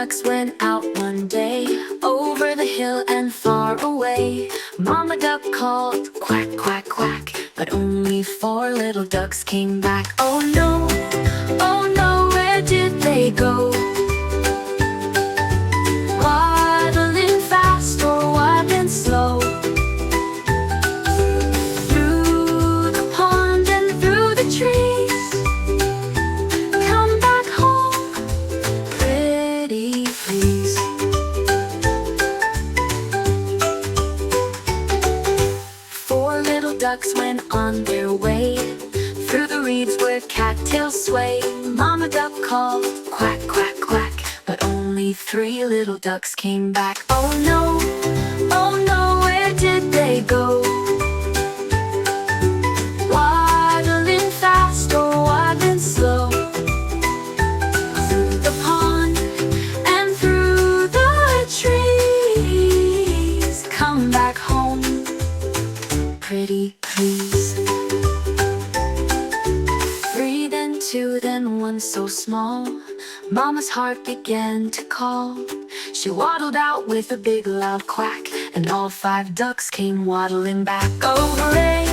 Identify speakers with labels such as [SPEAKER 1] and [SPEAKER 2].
[SPEAKER 1] ducks went out one day, over the hill and far away. Mama duck called, quack, quack, quack, but only 4 little ducks came back. Oh no, where did they go? Waddling fast or waddling slow? Through the pond and through the trees, come back home, pretty please. Four little ducks went on their way, through the reeds where cattails sway. Mama duck called, quack, quack, quack, but only 3 little ducks came back. Oh no, where did they go? Waddling fast or waddling slow? Through the pond and through the trees, come back home, pretty please. 3, then 2, then 1 so small, Mama's heart began to call. She waddled out with a big loud quack, and all 5 ducks came waddling back. Oh hooray!